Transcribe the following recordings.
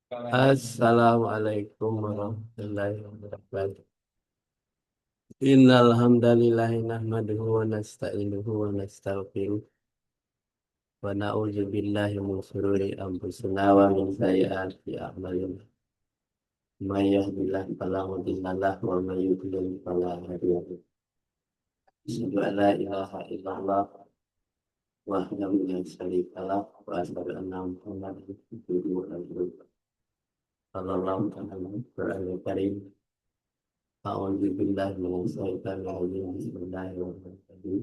Assalamualaikum warahmatullahi wabarakatuh. Innal hamdalillahi nahmaduhu wa nasta'inuhu wa nastaghfiruh wa na'udzu billahi min shururi anfusina wa min sayyiati a'malina. May yahdihillahu fala mudilla lahu wa may yudlil fala hadiya lahu. Asyhadu an la ilaha illallah wahdahu la syarika lahu wa asyhadu anna Muhammadan abduhu wa rasuluh. Sallallahu alaihi wa sallam. A'udzu billahi minasyaitonir rajim. Bismillahirrahmanirrahim.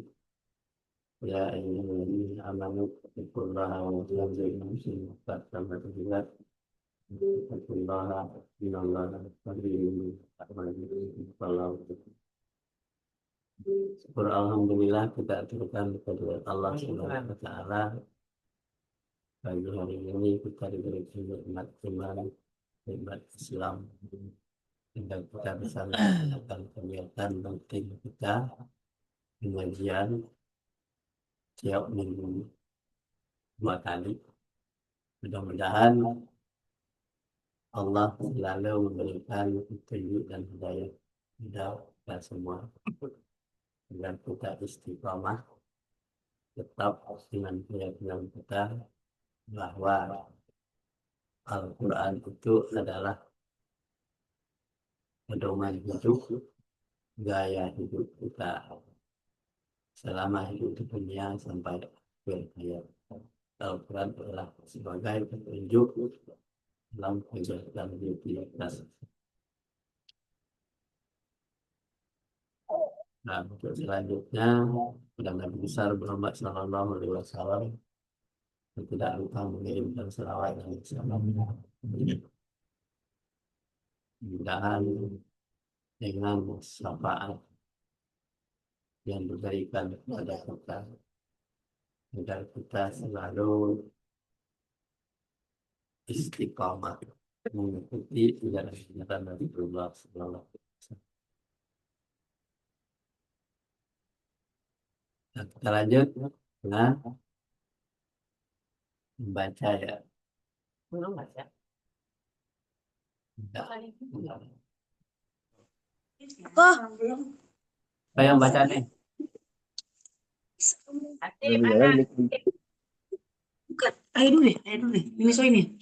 Ya ayyuhalladzina amanu taqullaha wa tanzur nafsun ma qaddamat taqullaha innallaha khabirun bima ta'malun. Alhamdulillah kita aturkan kepada Allah Subhanahu wa taala. Pagi hari ini kita diberi nikmat iman, nikmat Islam, dan kita bisa melakukan kegiatan penting kita pengajian tiap minggu 2 kali. Mudah-mudahan Allah selalu memberikan petunjuk dan hidayah kita semua agar kita istiqamah tetap dengan keyakinan kita bahwa Al-Quran itu adalah pedoman hidup, gaya hidup kita selama hidup di dunia sampai akhir hayat. Al-Quran adalah sebagai petunjuk dalam kegiatan hidup kita. Nah, untuk selanjutnya, dan Nabi besar Muhammad Sallallahu Alaihi Wasallam tidak lupa mengirimkan selawat dan salam. Mudah-mudahan dengan syafaat yang diberikan kepada kita, agar kita selalu istiqamah mengikuti ajaran Rasulullah Sallallahu Alaihi Wasallam. Nah, kita lanjut dengan membaca ya. Belum baca. Apa yang baca nih? Bukan, ayo dulu deh. Ini so ini.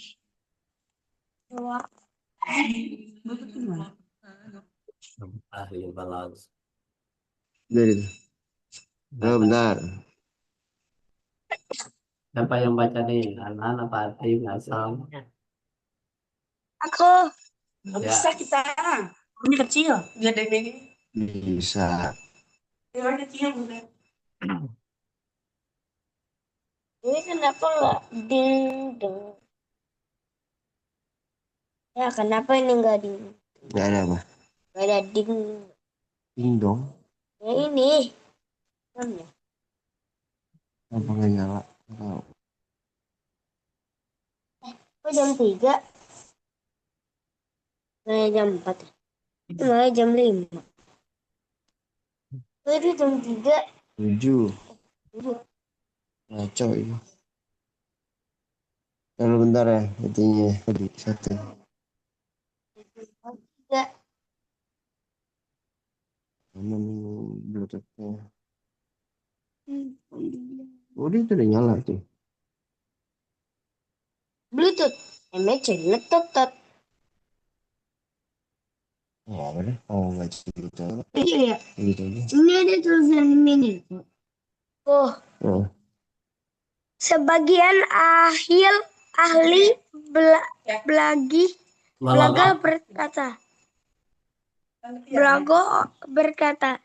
Ahli balagh. Dari oh, benar. Siapa yang baca nih? Anan apa Atim? Asal? Aku. Nggak Ya. bisa kita. Ini kecil. Lihat dari ini. Bisa. Ini kecil bukan. Ini kenapa nggak ding dong? Ya kenapa ini nggak ding? Nggak ada apa? Nggak ada ding. Ding dong. Ya ini. Namanya. Apa nggak nyala? Oh. Kok jam 3? Nah, jam 4. Itu malah jam 5. Tadi jam 3. 7. Ngaco ini. Kalau bentar ya, intinya tadi 1. 3. Mana nih bluetoothnya? Oh, dia itu udah nyala tuh. Bluetooth. MCC ngetot. Oh, apa deh? Oh, nggak cerita. Iya. Gitu aja. Ini ada tulisan ini. Oh. Oh. Sebagian ahli Belaga berkata,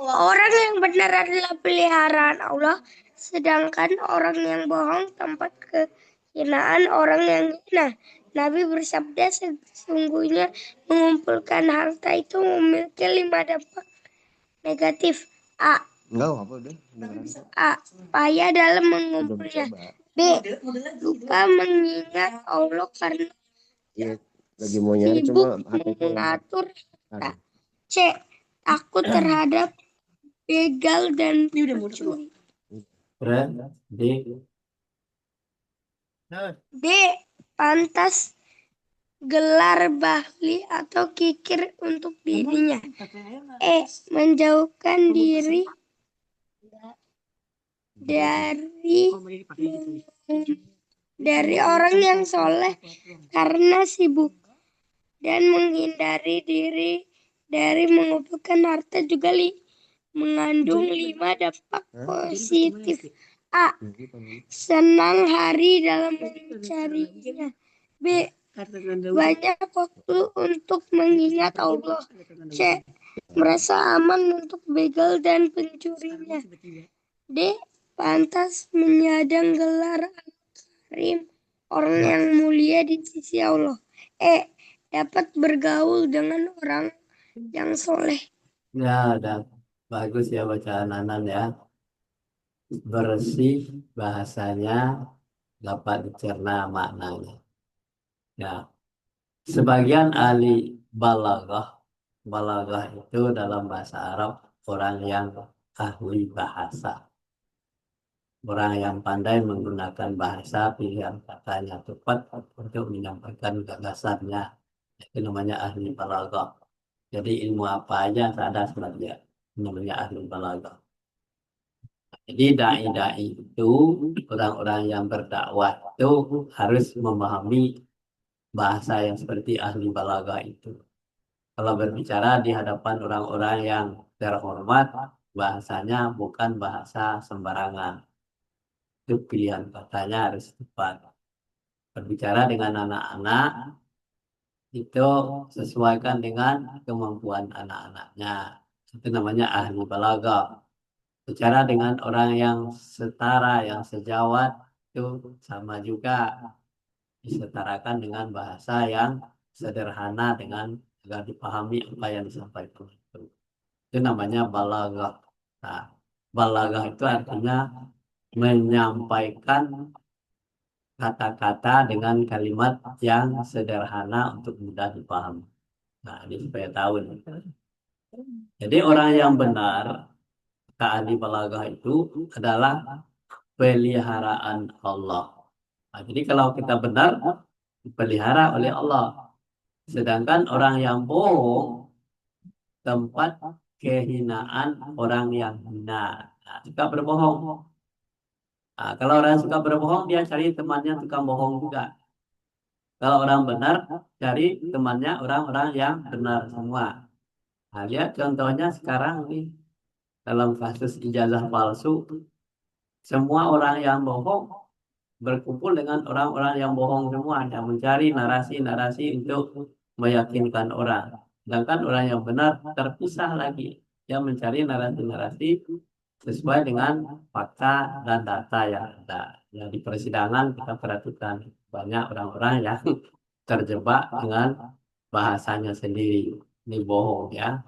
orang yang benar adalah peliharaan Allah, sedangkan orang yang bohong tempat kehinaan orang yang hina. Nabi bersabda, sesungguhnya mengumpulkan harta itu memiliki 5 dampak negatif. Enggak apa deh. A. Payah dalam mengumpulnya. B. Lupa mengingat Allah karena Iya, lagi mau nyari sibuk cuma mengatur. C. Takut terhadap begal dan pencuri. D. Pantas gelar bahli atau kikir untuk dirinya. Menjauhkan diri dari orang yang soleh karena sibuk, dan menghindari diri dari mengumpulkan harta juga mengandung 5 dampak positif. A. Senang hari dalam mencarinya. B. Banyak waktu untuk mengingat Allah. C. Merasa aman untuk begal dan pencurinya. D. Pantas menyandang gelar Al-Karim, orang yang mulia di sisi Allah. Dapat bergaul dengan orang yang soleh. Ya, udah bagus ya bacaan Anan ya. Bersih bahasanya, dapat dicerna maknanya. Ya, sebagian ahli balaghah itu dalam bahasa Arab orang yang ahli bahasa, orang yang pandai menggunakan bahasa, pilihan katanya tepat untuk menyampaikan gagasannya. Itu namanya ahli balaghah. Jadi ilmu apa aja ada sebenarnya namanya ahli balaghah. Jadi dai-dai itu orang-orang yang berdakwah itu harus memahami bahasa yang seperti ahli balaghah itu. Kalau berbicara di hadapan orang-orang yang terhormat, bahasanya bukan bahasa sembarangan. Itu pilihan katanya harus tepat. Berbicara dengan anak-anak itu sesuaikan dengan kemampuan anak-anaknya. Itu namanya ahli balaghah. Bicara dengan orang yang setara, yang sejawat, itu sama juga. Disetarakan dengan bahasa yang sederhana dengan agar dipahami apa yang disampaikan. Itu namanya balaghah. Nah, balaghah itu artinya menyampaikan kata-kata dengan kalimat yang sederhana untuk mudah dipahami. Nah, ini supaya tahu. Jadi orang yang benar, kata ahli balaghah itu adalah peliharaan Allah. Nah, jadi kalau kita benar, dipelihara oleh Allah. Sedangkan orang yang bohong, tempat kehinaan orang yang hina. Nah, suka berbohong. Nah, kalau orang suka berbohong, dia cari temannya tukang bohong juga. Kalau orang benar, cari temannya orang-orang yang benar semua. Nah, lihat contohnya sekarang nih, dalam kasus ijazah palsu, semua orang yang bohong berkumpul dengan orang-orang yang bohong semua, yang mencari narasi-narasi untuk meyakinkan orang. Sedangkan orang yang benar terpisah lagi, yang mencari narasi-narasi sesuai dengan fakta dan data yang ada. Yang di persidangan kita perhatikan banyak orang-orang yang terjebak dengan bahasanya sendiri. Ini bohong ya.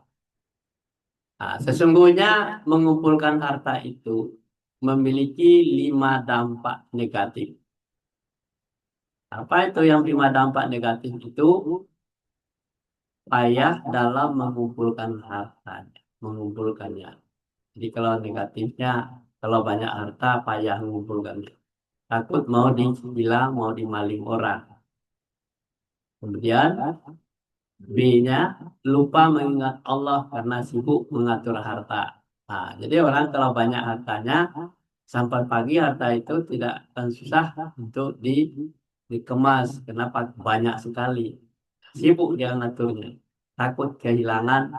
Nah, sesungguhnya mengumpulkan harta itu memiliki 5 dampak negatif. Apa itu yang 5 dampak negatif itu? Payah dalam mengumpulkan hartanya, mengumpulkannya. Jadi kalau negatifnya, kalau banyak harta, payah mengumpulkannya. Takut mau dihilang, mau dimaling orang. Kemudian B-nya, lupa mengingat Allah karena sibuk mengatur harta. Nah, jadi orang kalau banyak hartanya, sampai pagi harta itu tidak akan susah untuk dikemas. Kenapa? Banyak sekali. Sibuk dia ngaturnya. Takut kehilangan.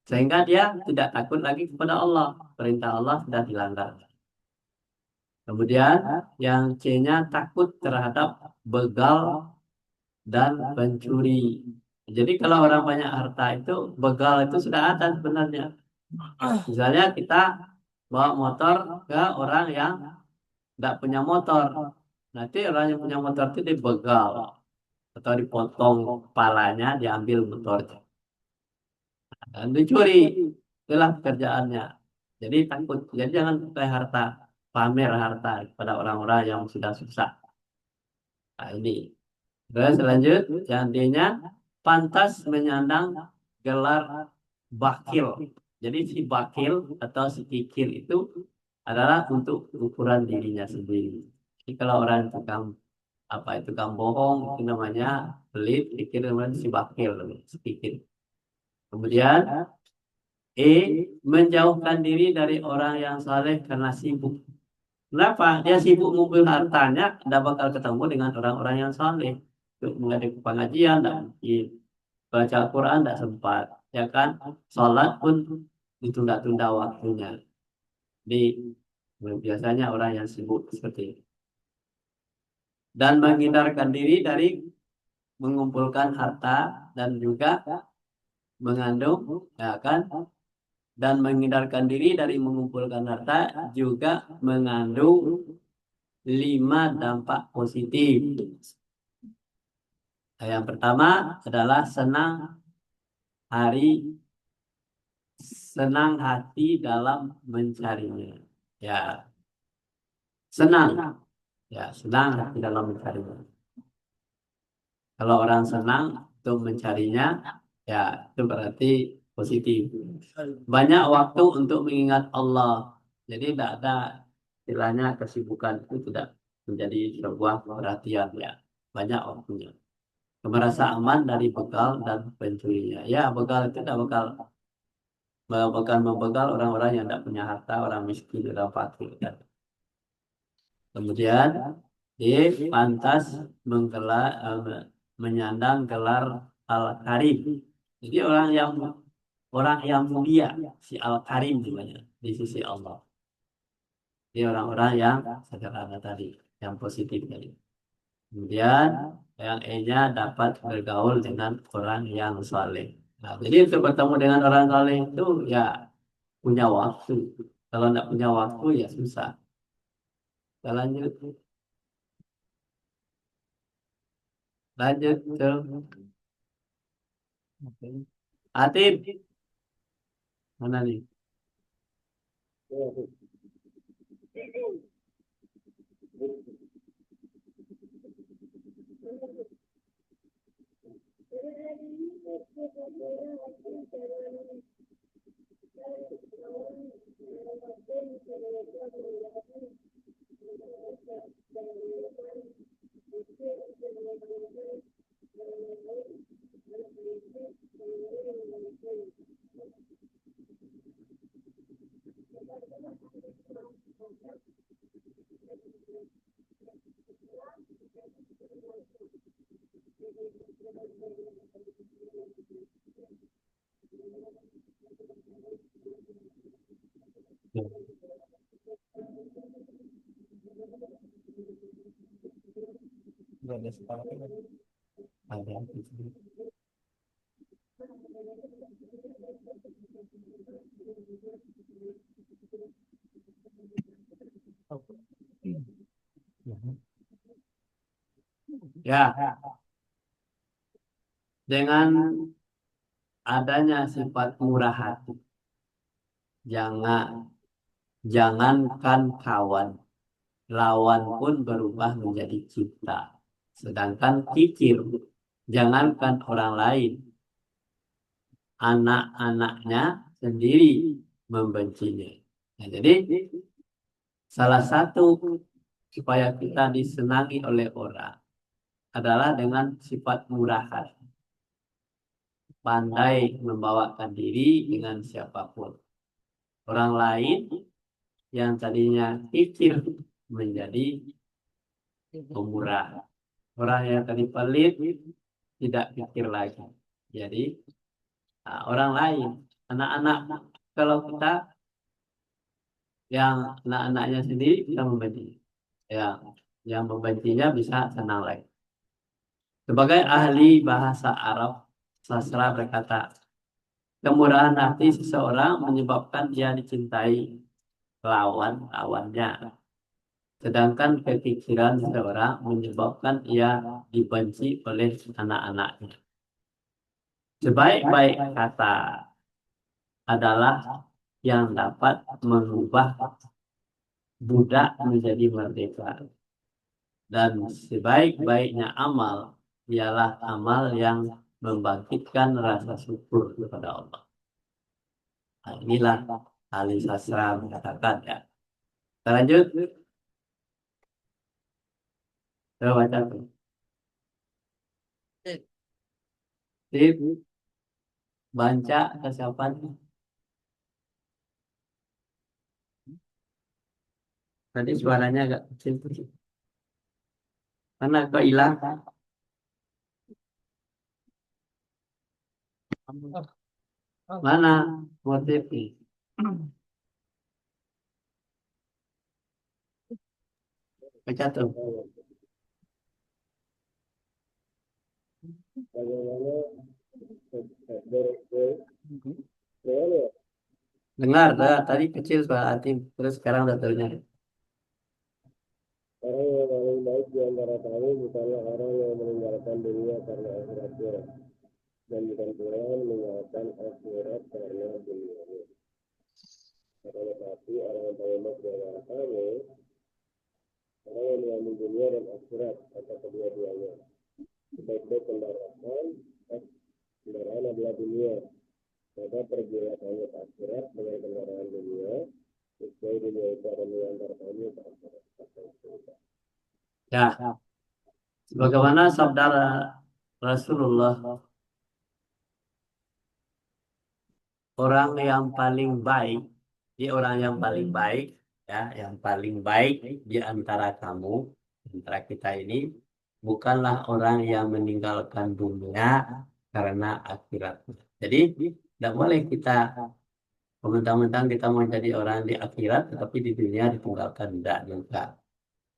Sehingga dia tidak takut lagi kepada Allah. Perintah Allah sudah dilanggar. Kemudian yang C-nya takut terhadap begal dan pencuri. Jadi kalau orang banyak harta itu, begal itu sudah ada sebenarnya. Misalnya kita bawa motor ke orang yang tidak punya motor. Nanti orang yang punya motor itu dibegal atau dipotong kepalanya, diambil motornya dan dicuri. Itulah pekerjaannya. Jadi takut. Jadi jangan pakai harta, pamer harta kepada orang-orang yang sudah susah. Nah, ini. Terus lanjut, yang D-nya pantas menyandang gelar bakil. Jadi si bakil atau si kikir itu adalah untuk ukuran dirinya sendiri. Jadi kalau orang tukang Apa itu kan bohong, itu namanya pelit, pikir namanya si bakil, sedikit. Kemudian E, menjauhkan diri dari orang yang saleh karena sibuk. Kenapa? Dia sibuk ngumpul hartanya, tidak bakal ketemu dengan orang-orang yang saleh. Untuk mengadakan pengajian, tidak mungkin. Baca Al-Quran, tidak sempat. Ya kan? Sholat pun ditunda-tunda waktunya. Jadi, biasanya orang yang sibuk seperti itu. Dan menghindarkan diri dari mengumpulkan harta dan juga mengandung, ya kan? Dan menghindarkan diri dari mengumpulkan harta juga mengandung 5 dampak positif. Nah, yang pertama adalah hari senang hati dalam mencarinya. Ya, senang. Ya, senang hati dalam mencarinya. Kalau orang senang untuk mencarinya, ya itu berarti positif. Banyak waktu untuk mengingat Allah. Jadi tidak ada istilahnya kesibukan itu tidak menjadi sebuah perhatian ya. Banyak waktunya. Merasa aman dari begal dan pencurinya. Ya, begal itu tidak bakal membegal orang-orang yang tidak punya harta, orang miskin, orang fakir. Ya. Kemudian dia pantas menyandang gelar Al-Karim. Jadi orang yang mulia, si Al-Karim namanya di sisi Allah. Jadi orang-orang yang sederhana tadi, yang positif tadi. Kemudian yang E-nya dapat bergaul dengan orang yang saleh. Nah, jadi untuk bertemu dengan orang saleh itu ya punya waktu. Kalau tidak punya waktu ya susah. Kita lanjut, lanjut tuh. Atib, mana nih? Ada. Ya, dengan adanya sifat murah hati, jangan jangankan kawan, lawan pun berubah menjadi cinta. Sedangkan kikir, jangankan orang lain, anak-anaknya sendiri membencinya. Nah, jadi salah satu supaya kita disenangi oleh orang adalah dengan sifat murah hati, pandai membawakan diri dengan siapapun. Orang lain yang tadinya kikir menjadi pemurah. Orang yang tadi pelit tidak pikir lagi. Jadi orang lain, anak-anak, kalau kita yang anak-anaknya sendiri kita membenci, ya, yang membencinya bisa senang lagi. Sebagai ahli bahasa Arab, sastra berkata, kemurahan hati seseorang menyebabkan dia dicintai lawannya. Sedangkan kekikiran seseorang menyebabkan ia dibenci oleh anak-anaknya. Sebaik-baik kata adalah yang dapat mengubah budak menjadi merdeka. Dan sebaik-baiknya amal ialah amal yang membangkitkan rasa syukur kepada Allah. Nah, inilah ahli sastra mengatakan ya. Kita lanjut. Coba baca tuh. Tip, baca ke siapa nih? Tadi suaranya agak kecil tuh. Karena kok hilang? Mana motifnya? Baca tuh. Dengar, dah. Tadi kecil suara hati, terus sekarang udah terdengar. Orang yang paling baik di antara kamu bukanlah orang yang meninggalkan dunia karena akhiratnya, dan bukan pula yang meninggalkan akhirat karena dunia. Akan tetapi orang yang paling baik di antara kamu, orang yang mengambil dunia dan akhirat atau kedua-duanya. Sebaik-baik kendaraan adalah dunia. Maka pergilah kamu ke akhirat dengan kendaraan dunia. Supaya dunia itu akan mengantar kamu ke akhirat. Ya, sebagaimana sabda Rasulullah, orang yang paling baik, orang yang paling baik, ya, yang paling baik di antara kamu, di antara kita ini, bukanlah orang yang meninggalkan dunia karena akhirat. Jadi, tidak boleh kita mentang-mentang kita mau jadi orang di akhirat, tetapi di dunia ditinggalkan. Tidak juga.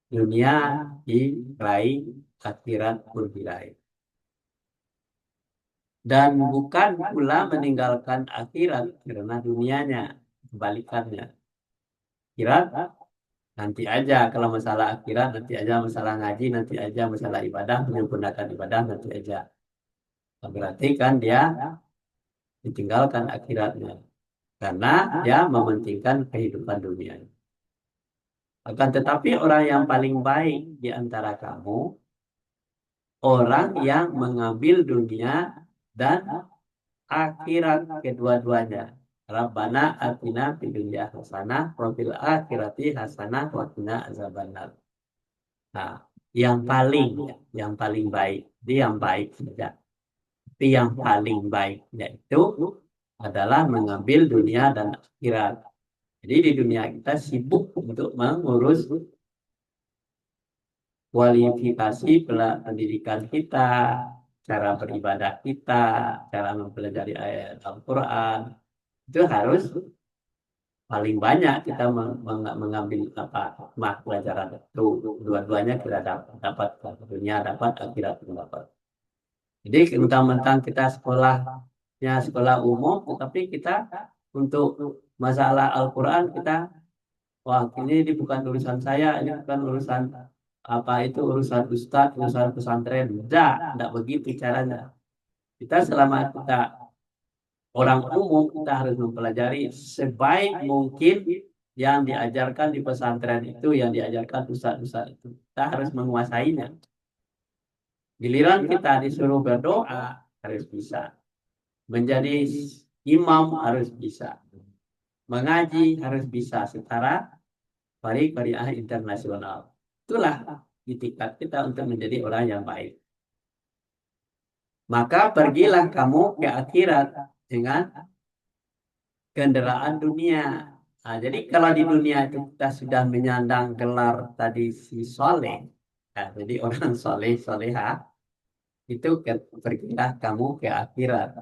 Dunia diraih, akhirat pun diraih. Dan bukan pula meninggalkan akhirat karena dunianya, kebalikannya. Akhirat nanti aja, kalau masalah akhirat nanti aja, masalah ngaji nanti aja, masalah ibadah, menyempurnakan ibadah nanti aja. Berarti kan dia ditinggalkan akhiratnya karena dia mementingkan kehidupan dunia. Akan tetapi orang yang paling baik di antara kamu, orang yang mengambil dunia dan akhirat kedua-duanya. Rabbana atina fid dunya hasanah wa fil akhirati hasanah wa qina azabannar. Nah, yang paling baik, dia yang baik saja. Tapi yang paling baik yaitu adalah mengambil dunia dan akhirat. Jadi di dunia kita sibuk untuk mengurus kualifikasi pendidikan kita, cara beribadah kita, cara mempelajari ayat Al-Quran. Itu harus paling banyak kita mengambil apa hikmah pelajaran itu. Dua-duanya kita dapat dunia dapat, akhirat pun dapat. Jadi mentang-mentang kita sekolahnya sekolah umum, tetapi kita untuk masalah Al-Quran kita, wah ini bukan urusan saya, ini bukan urusan apa itu, urusan ustadz, urusan pesantren. Tidak begitu caranya. Kita selama kita orang umum, kita harus mempelajari sebaik mungkin yang diajarkan di pesantren itu, yang diajarkan ustadz-ustadz itu. Kita harus menguasainya. Giliran kita disuruh berdoa, harus bisa. Menjadi imam harus bisa. Mengaji harus bisa setara Qari'ah internasional. Itulah itikat kita untuk menjadi orang yang baik. Maka pergilah kamu ke akhirat dengan kendaraan dunia. Nah, jadi kalau di dunia itu kita sudah menyandang gelar tadi si soleh, nah, jadi orang soleh soleha, itu pergilah kamu ke akhirat.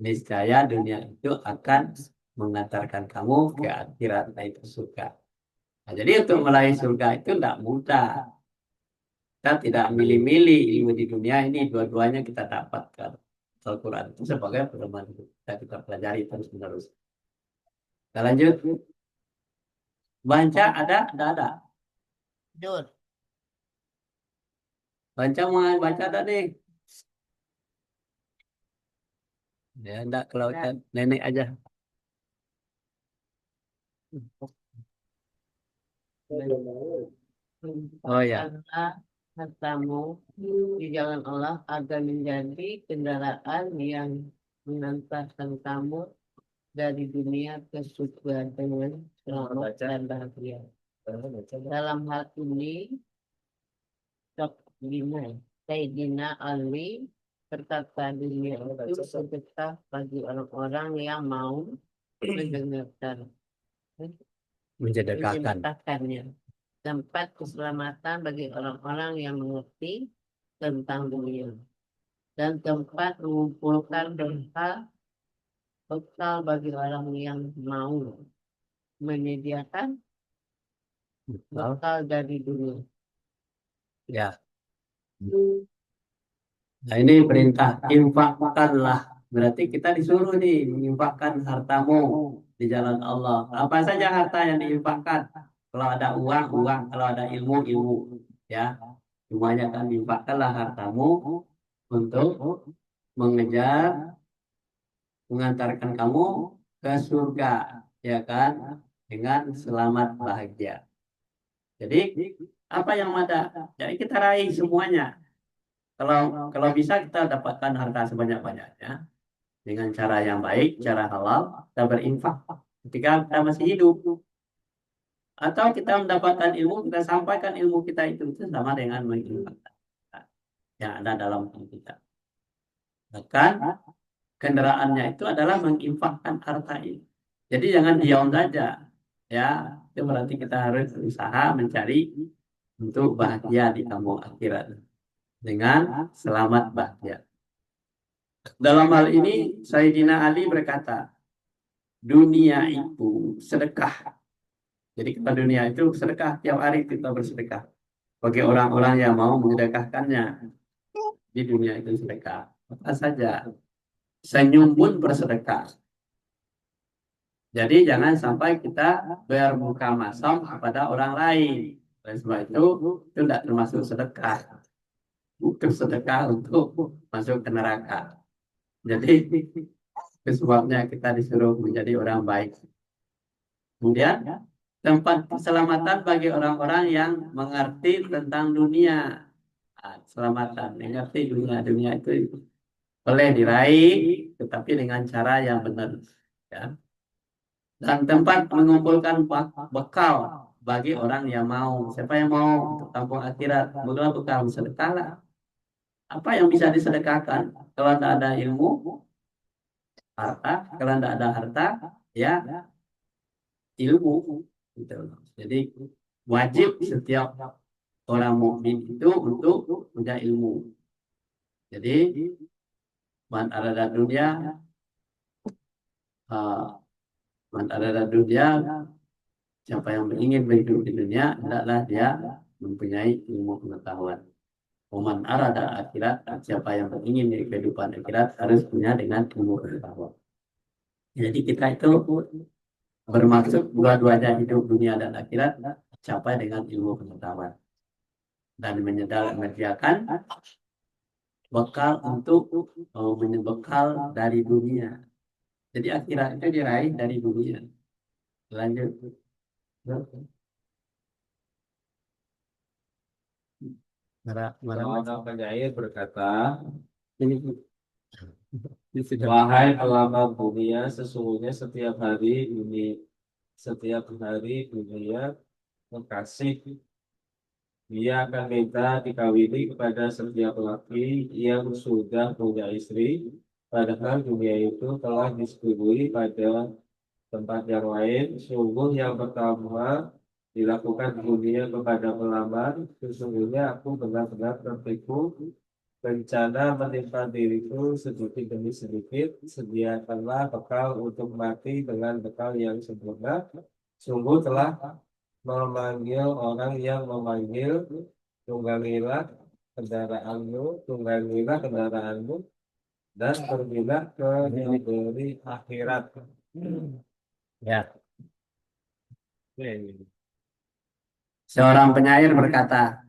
Niscaya dunia itu akan mengantarkan kamu ke akhirat, yaitu surga. Nah, jadi untuk meraih surga itu tidak mudah. Kita tidak milih-milih ilmu di dunia ini, dua-duanya kita dapatkan. Al-Quran itu sebagai pedoman kita pelajari terus-menerus. Kita lanjut. Baca ada. Jul, Baca mau baca ada nih. Ya enggak, kalau nenek aja. Oh ya. Allah hartamu di jalan Allah agar menjadi kendaraan yang mengantarkan kamu dari dunia ke surga dengan selamat dan bahagia. Dalam hal ini, Sayyidina Ali berkata, dunia itu sedekah bagi orang-orang yang mau mendengarkan, Menjedekahkan. menceritakannya. Tempat keselamatan bagi orang-orang yang mengerti tentang dunia. Dan tempat mengumpulkan bekal bagi orang yang mau menyediakan Betul. bekal dari dunia. Ya. Nah, ini perintah infakkanlah. Berarti kita disuruh nih menginfakkan hartamu di jalan Allah. Apa saja harta yang diinfakkan? Kalau ada uang, uang. Kalau ada ilmu, ilmu. Ya, semuanya kan diinfakkanlah hartamu untuk mengejar, mengantarkan kamu ke surga, ya kan? Dengan selamat bahagia. Jadi apa yang ada? Jadi kita raih semuanya. Kalau bisa kita dapatkan harta sebanyak-banyaknya dengan cara yang baik, cara halal, kita berinfak ketika kita masih hidup. Atau kita mendapatkan ilmu, kita sampaikan ilmu kita itu sama dengan menginfakkan yang ada dalam diri kita. Bahkan kendaraannya itu adalah menginfakkan harta ini. Jadi jangan diam saja, ya. Itu berarti kita harus berusaha mencari untuk bahagia di kampung akhirat dengan selamat bahagia. Dalam hal ini Sayyidina Ali berkata, dunia itu sedekah. Jadi kalau dunia itu sedekah, tiap hari kita bersedekah. Bagi orang-orang yang mau menyedekahkannya, di dunia itu sedekah. Apa saja, senyum pun bersedekah. Jadi jangan sampai kita bermuka masam kepada orang lain. Oleh sebab itu tidak termasuk sedekah. Bukan sedekah untuk masuk ke neraka. Jadi sebabnya kita disuruh menjadi orang baik. Kemudian tempat keselamatan bagi orang-orang yang mengerti tentang dunia. Nah, keselamatan, mengerti dunia. Dunia itu boleh diraih, tetapi dengan cara yang benar. Ya. Dan tempat mengumpulkan bekal bagi orang yang mau. Siapa yang mau untuk kampung akhirat? Mula bekal sedekahlah. Apa yang bisa disedekahkan? Kalau tidak ada ilmu, harta. Kalau tidak ada harta, ya ilmu. Gitu. Jadi wajib setiap orang mukmin itu untuk punya ilmu. Jadi man arada dunia, man arada dunia, siapa yang ingin hidup di dunia, hendaklah dia mempunyai ilmu pengetahuan. Oman arada akhirat, siapa yang ingin kehidupan akhirat harus punya dengan ilmu pengetahuan. Jadi kita itu bermaksud dua-duanya hidup dunia dan akhirat capai dengan ilmu pengetahuan dan menyediakan bekal untuk menyebekal dari dunia. Jadi akhirat itu diraih dari dunia. Lanjut. Seorang penyair berkata, Ini wahai pelamar dunia, sesungguhnya setiap hari dunia kekasih, dia akan minta dikawini kepada setiap laki yang sudah punya istri, padahal dunia itu telah disetujui pada tempat yang lain. Sungguh yang pertama dilakukan dunia kepada pelamar, sesungguhnya aku benar-benar tertipu. Bencana menimpa diriku sedikit demi sedikit. Sediakanlah bekal untuk mati dengan bekal yang sempurna. Sungguh telah memanggil orang yang memanggil, tunggangilah kendaraanmu, dan pergilah ke negeri akhirat. ya. Seorang penyair berkata,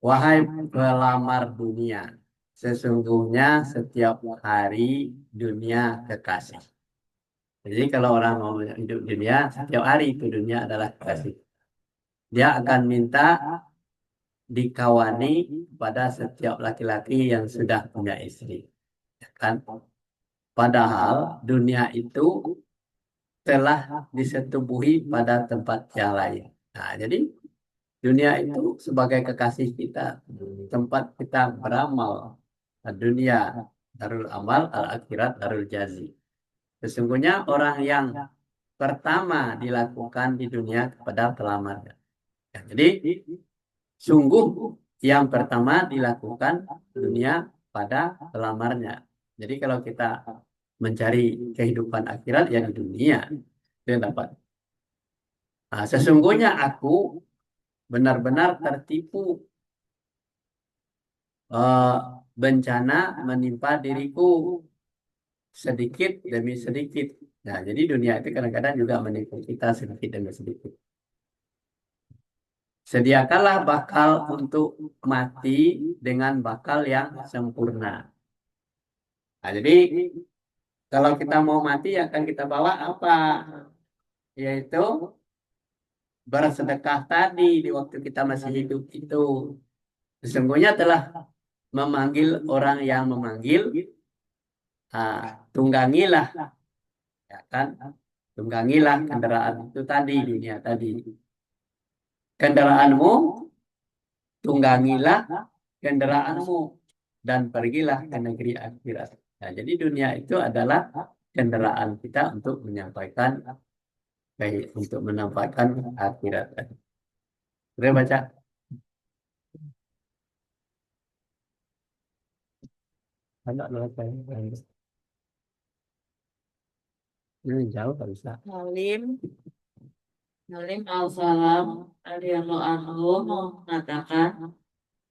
wahai pelamar dunia, sesungguhnya setiap hari dunia kekasih. Jadi kalau orang mau hidup dunia, setiap hari itu dunia adalah kekasih. Dia akan minta dikawani pada setiap laki-laki yang sudah punya istri. Ya kan? Padahal dunia itu telah disetubuhi pada tempat yang lain. Nah, jadi Dunia itu sebagai kekasih kita, tempat kita beramal. Dunia darul amal, al akhirat darul jazi. Sesungguhnya orang yang pertama dilakukan di dunia kepada pelamarnya. Ya, jadi sungguh yang pertama dilakukan dunia pada pelamarnya. Jadi kalau kita mencari kehidupan akhirat ya di dunia itu yang dapat. Nah, sesungguhnya aku benar-benar tertipu, eh, bencana menimpa diriku sedikit demi sedikit. Nah, jadi dunia itu kadang-kadang juga menipu kita sedikit demi sedikit. Sediakanlah bakal untuk mati dengan bakal yang sempurna. Nah, jadi kalau kita mau mati akan kita bawa apa? Yaitu bersedekah tadi di waktu kita masih hidup itu. Sesungguhnya telah memanggil orang yang memanggil, tunggangilah, ya kan? Tunggangilah kendaraan itu tadi, dunia tadi. Kendaraanmu, tunggangilah kendaraanmu dan pergilah ke negeri akhirat. Nah, jadi dunia itu adalah kendaraan kita untuk menyampaikan untuk menampakkan akhirat. Boleh baca? Ada baca. Ini jauh tak bisa. Halim Al-Salam radhiyallahu anhu mengatakan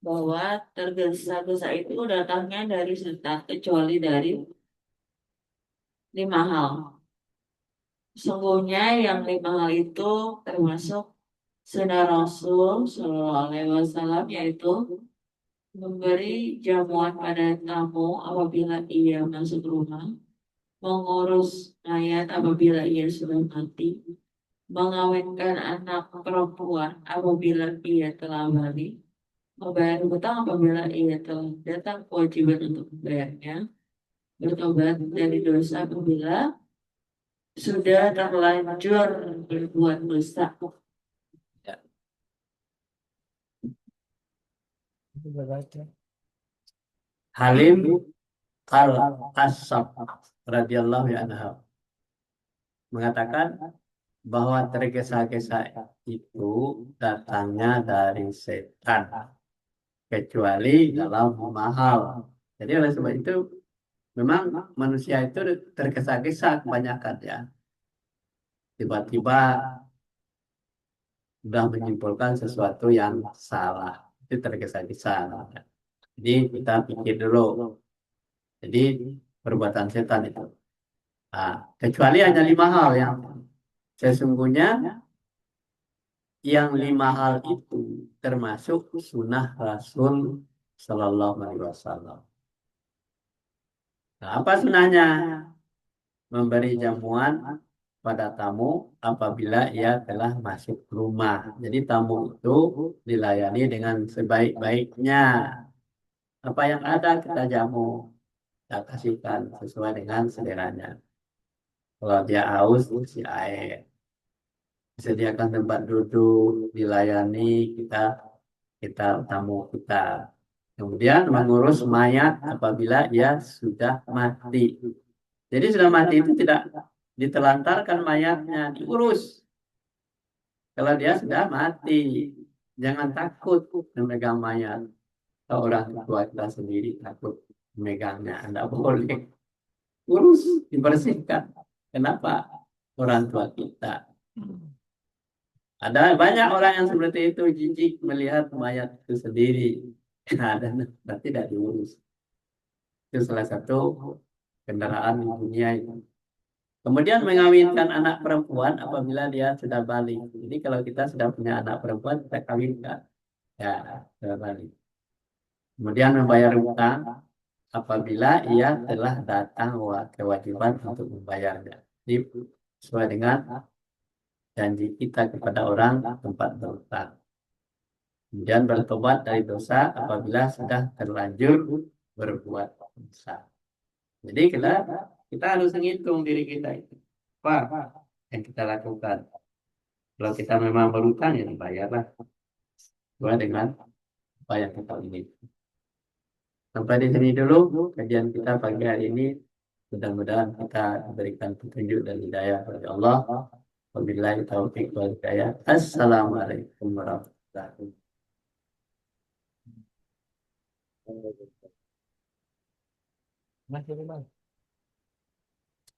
bahwa tergesa-gesa itu datangnya dari setan kecuali dari 5 hal. Sungguhnya yang 5 hal itu termasuk sunnah Rasul Shallallahu Alaihi Wasallam, yaitu memberi jamuan pada tamu apabila ia masuk rumah, mengurus mayat apabila ia sudah mati, mengawinkan anak perempuan apabila ia telah balik, membayar hutang apabila ia telah datang kewajiban untuk membayarnya, bertobat dari dosa apabila sudah terlanjur berbuat dosa. Halim Al-Asab radhiyallahu anhu mengatakan bahwa tergesa-gesa itu datangnya dari setan kecuali dalam 5 hal. Jadi oleh sebab itu memang manusia itu tergesa-gesa kebanyakan ya. Tiba-tiba sudah menyimpulkan sesuatu yang salah. Itu tergesa-gesa. Jadi kita pikir dulu. Jadi perbuatan setan itu. Nah, kecuali hanya 5 hal yang sesungguhnya yang 5 hal itu termasuk sunnah Rasul Sallallahu Alaihi Wasallam. Nah, apa sunnahnya? Memberi jamuan pada tamu apabila ia telah masuk rumah. Jadi tamu itu dilayani dengan sebaik-baiknya. Apa yang ada kita jamu, kita kasihkan sesuai dengan seleranya. Kalau dia haus, isi air. Disediakan tempat duduk, dilayani kita tamu kita. Kemudian mengurus mayat apabila ia sudah mati. Jadi sudah mati itu tidak ditelantarkan mayatnya, diurus. Kalau dia sudah mati, jangan takut memegang mayat. Kalau orang tua kita sendiri takut memegangnya, Anda boleh urus, dibersihkan. Kenapa? Orang tua kita. Ada banyak orang yang seperti itu, jijik melihat mayat itu sendiri. Dan tidak diurus. Itu salah satu kendaraan di dunia itu. Kemudian mengawinkan anak perempuan apabila dia sudah balik. Jadi kalau kita sudah punya anak perempuan, kita kawinkan. Ya, sudah balik. Kemudian membayar hutang apabila ia telah datang kewajiban untuk membayarnya. Jadi sesuai dengan janji kita kepada orang tempat berhutang. Kemudian bertobat dari dosa apabila sudah terlanjur berbuat dosa. Jadi kita harus menghitung diri kita itu. Apa yang kita lakukan? Kalau kita memang berhutang ya dibayarlah. sesuai dengan apa yang kita ini. Sampai di sini dulu kajian kita pagi hari ini. Mudah-mudahan kita diberikan petunjuk dan hidayah oleh Allah. Wabillahi taufiq wal hidayah. Assalamualaikum warahmatullahi wabarakatuh.